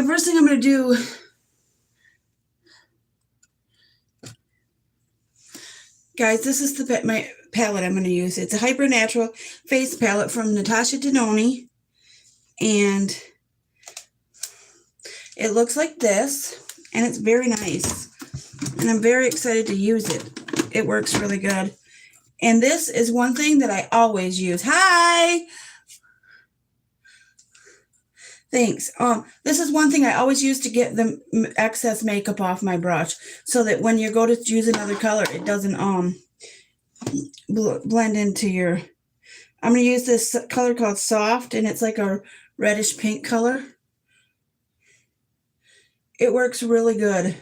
The first thing I'm going to do guys, this is my palette I'm going to use. It's a Hyper Natural Face Palette from Natasha Denoni. And it looks like this. And it's very nice. And I'm very excited to use it. It works really good. And this is one thing that I always use. Hi! Thanks. This is one thing I always use to get the excess makeup off my brush, so that when you go to use another color, it doesn't blend into your. I'm going to use this color called Soft, and it's like a reddish pink color. It works really good.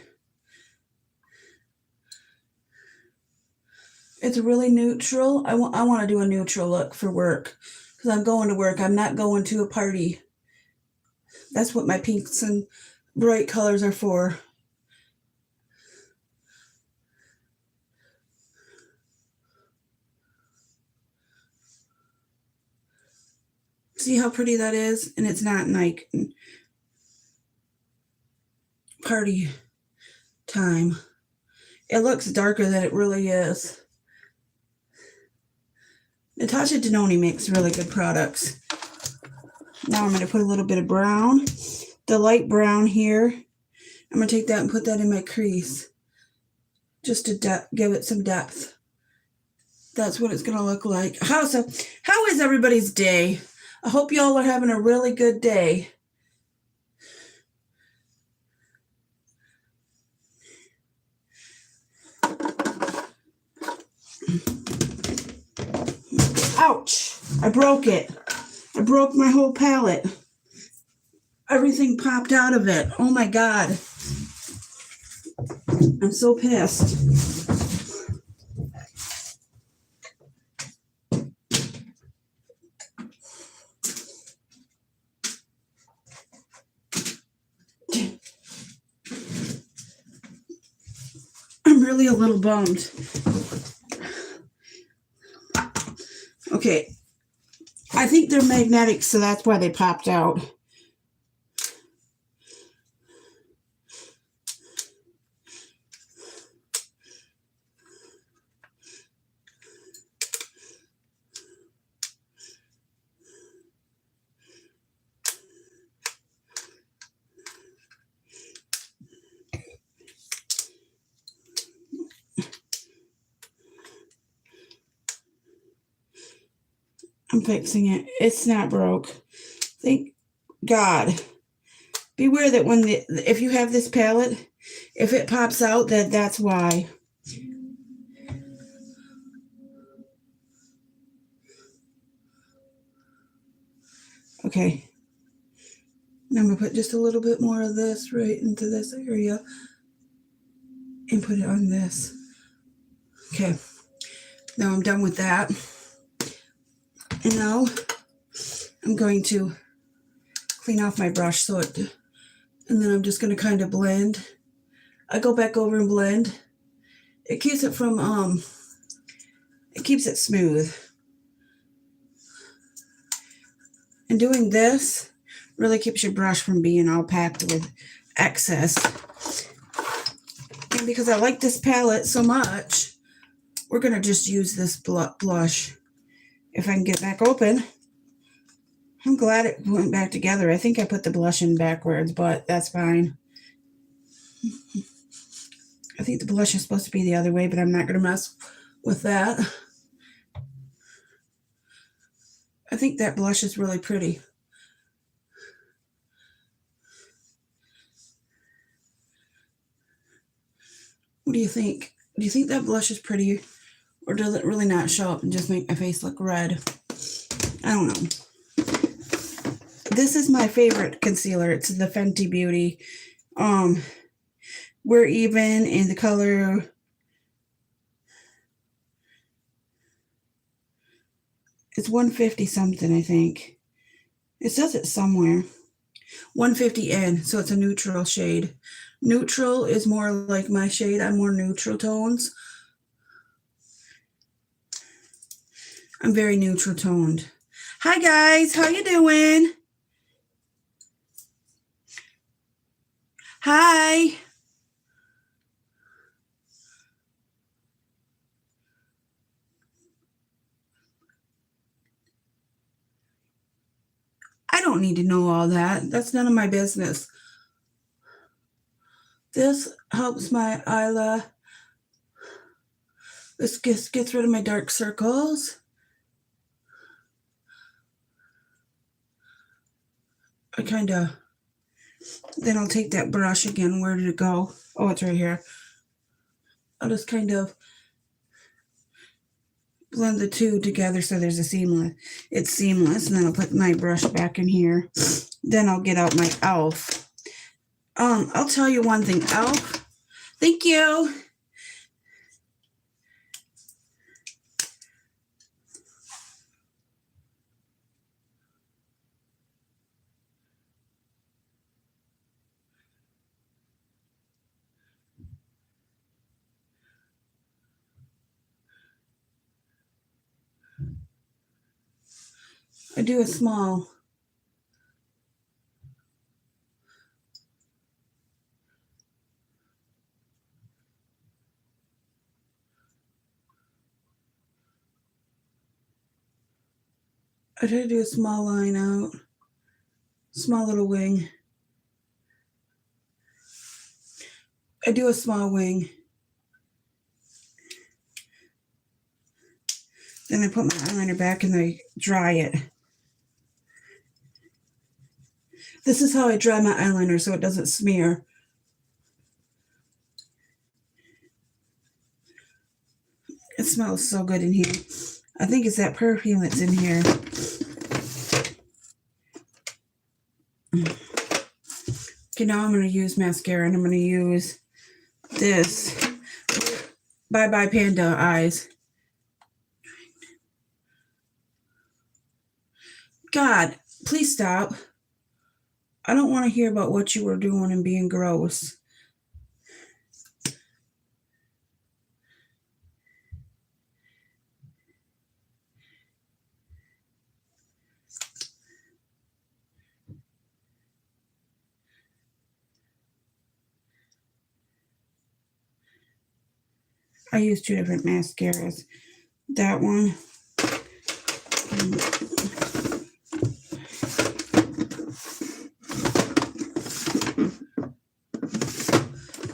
It's really neutral. I want to do a neutral look for work, because I'm going to work. I'm not going to a party. That's what my pinks and bright colors are for. See how pretty that is? And it's not like party time. It looks darker than it really is. Natasha Denoni makes really good products. Now I'm going to put a little bit of brown, the light brown here. I'm going to take that and put that in my crease, just to give it some depth. That's what it's going to look like. How is everybody's day? I hope y'all are having a really good day. Ouch! I broke it. I broke my whole palette. Everything popped out of it. Oh my God. I'm so pissed. I'm really a little bummed. Okay. I think they're magnetic, so that's why they popped out. I'm fixing it. It's not broke. Thank God. Beware that if you have this palette, if it pops out, that's why. Okay. Now I'm going to put just a little bit more of this right into this area and put it on this. Okay. Now I'm done with that. And now I'm going to clean off my brush and then I'm just going to kind of blend. I go back over and blend. It keeps it from, it keeps it smooth. And doing this really keeps your brush from being all packed with excess. And because I like this palette so much, we're going to just use this blush. If I can get it back open. I'm glad it went back together. I think I put the blush in backwards, but that's fine. I think the blush is supposed to be the other way, but I'm not going to mess with that. I think that blush is really pretty. What do you think? Do you think that blush is pretty? Or does it really not show up and just make my face look red? I don't know. This is my favorite concealer. It's the Fenty Beauty. We're Even in the color. It's 150 something, I think. It says it somewhere. 150N, so it's a neutral shade. Neutral is more like my shade. I'm more neutral tones. I'm very neutral toned. Hi guys, how you doing? Hi. I don't need to know all that. That's none of my business. This helps my eyelash. This gets rid of my dark circles. Then I'll take that brush again. Where did it go? Oh, it's right here. I'll just kind of blend the two together so there's it's seamless. And then I'll put my brush back in here. Then I'll get out my elf. I'll tell you one thing, elf. Thank you. I do a small. I try to do a small line out. Small little wing. I do a small wing. Then I put my eyeliner back and I dry it. This is how I dry my eyeliner so it doesn't smear. It smells so good in here. I think it's that perfume that's in here. Okay, now I'm going to use mascara and I'm going to use this Bye Bye Panda Eyes. God, please stop. I don't want to hear about what you were doing and being gross. I use two different mascaras. That one.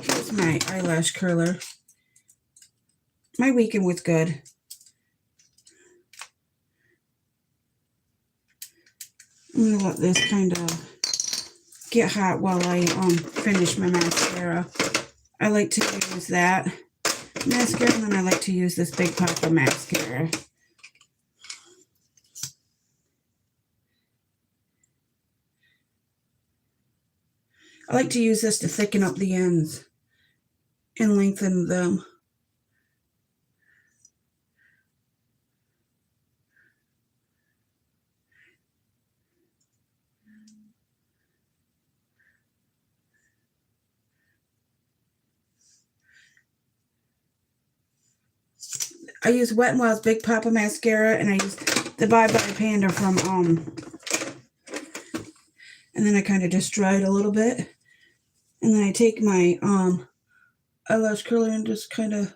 Here's my eyelash curler. My weekend was good. I'm going to let this kind of get hot while I finish my mascara. I like to use that mascara, and then I like to use this Big Papa mascara. I like to use this to thicken up the ends and lengthen them. I use Wet n Wild's Big Papa mascara, and I use the Bye Bye Panda from and then I kind of just dry it a little bit, and then I take my eyelash curler and just kind of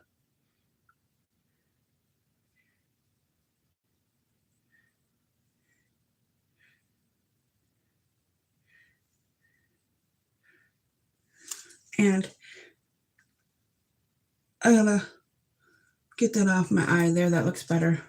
and I gotta get that off my eye there. That looks better.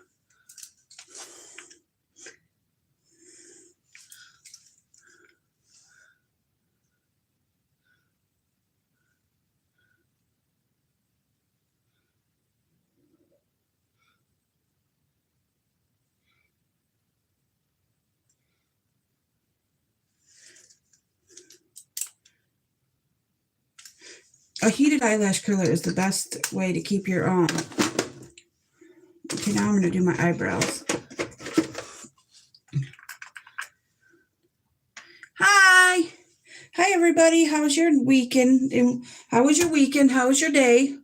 A heated eyelash curler is the best way to keep your Okay, now I'm going to do my eyebrows. Hi! Hi, everybody. How was your weekend? How was your weekend? How was your day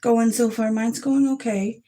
going so far? Mine's going okay.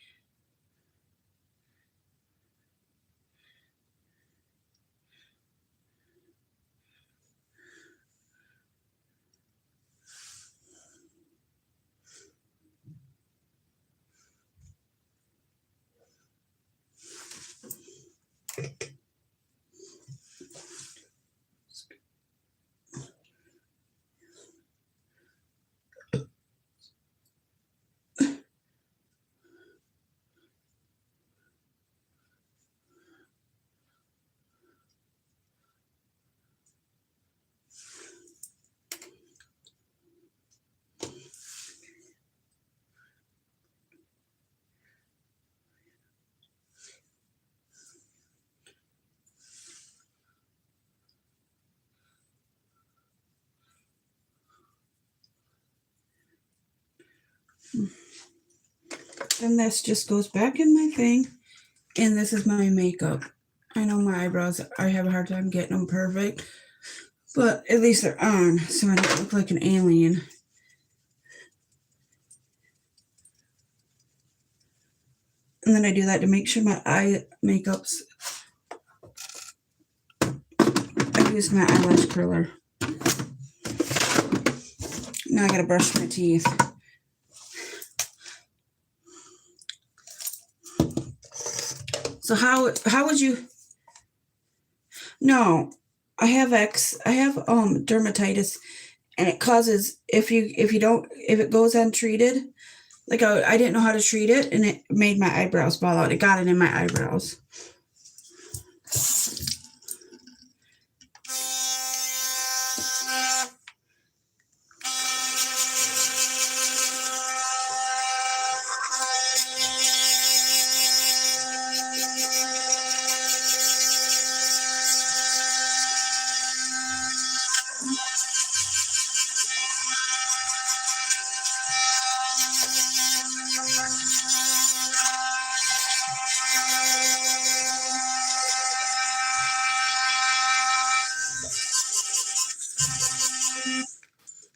Then this just goes back in my thing. And this is my makeup. I know my eyebrows, I have a hard time getting them perfect. But at least they're on, so I don't look like an alien. And then I do that to make sure my eye makeup's... I use my eyelash curler. Now I gotta brush my teeth. So how would you... No, I have dermatitis, and it causes, if it goes untreated, like I didn't know how to treat it, and it made my eyebrows fall out. It got it in my eyebrows.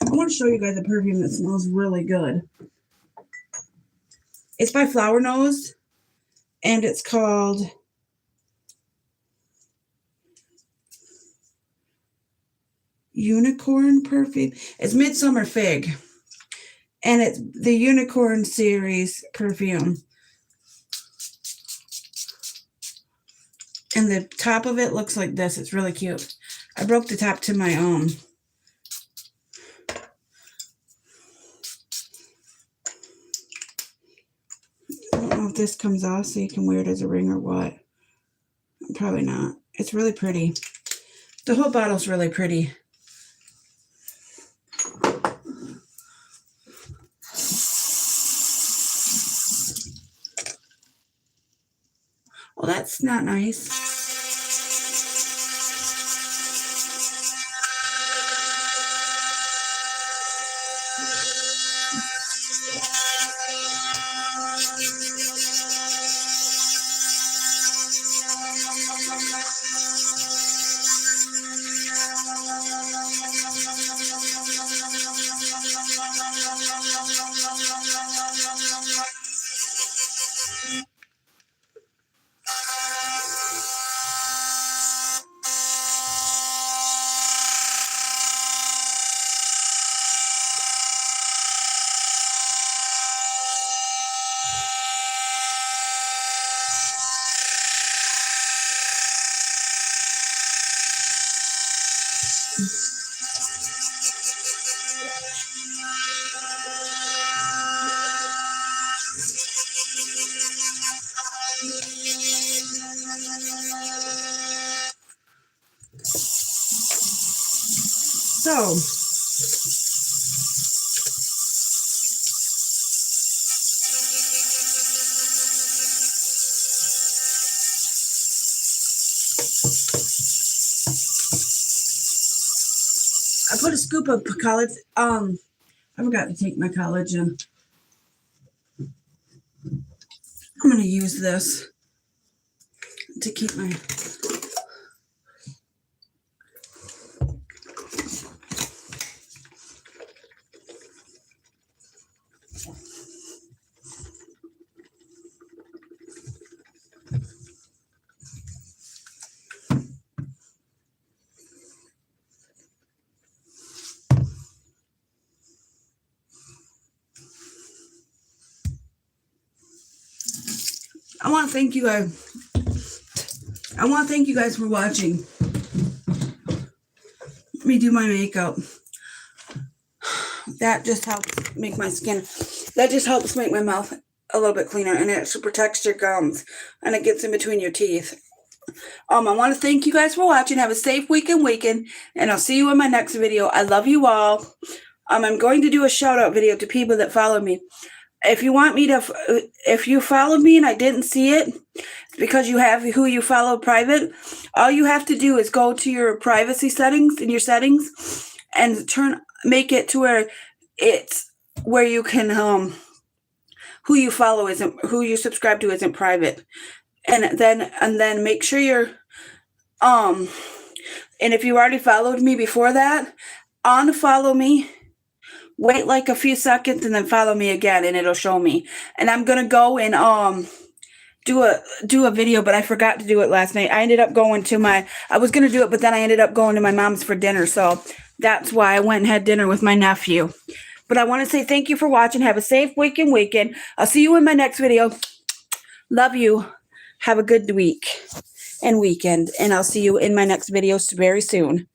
I want to show you guys a perfume that smells really good. It's by Flower Nose, and it's called Unicorn Perfume. It's Midsummer Fig, and it's the Unicorn series perfume. And the top of it looks like this. It's really cute. I broke the top to my own. I don't know if this comes off so you can wear it as a ring or what. Probably not. It's really pretty. The whole bottle's really pretty. Well, that's not nice. So, I put a scoop of collagen. I forgot to take my collagen. I'm going to use this to keep my... I want to thank you guys for watching me do my makeup. That just helps make my skin, that just helps make my mouth a little bit cleaner, and it actually protects your gums, and it gets in between your teeth. I want to thank you guys for watching. Have a safe weekend, and I'll see you in my next video. I love you all. I'm going to do a shout out video to people that follow me. If you want me to, if you followed me and I didn't see it, because you have who you follow private, all you have to do is go to your privacy settings in your settings and make it to where it's where you can who you follow isn't, who you subscribe to isn't private. And then make sure you're, and if you already followed me before that, unfollow me, wait like a few seconds, and then follow me again, and it'll show me. And I'm going to go and, do a video, but I forgot to do it last night. I ended up going to I was going to do it, but then I ended up going to my mom's for dinner. So that's why I went and had dinner with my nephew. But I want to say thank you for watching. Have a safe weekend. I'll see you in my next video. Love you. Have a good week and weekend. And I'll see you in my next video very soon.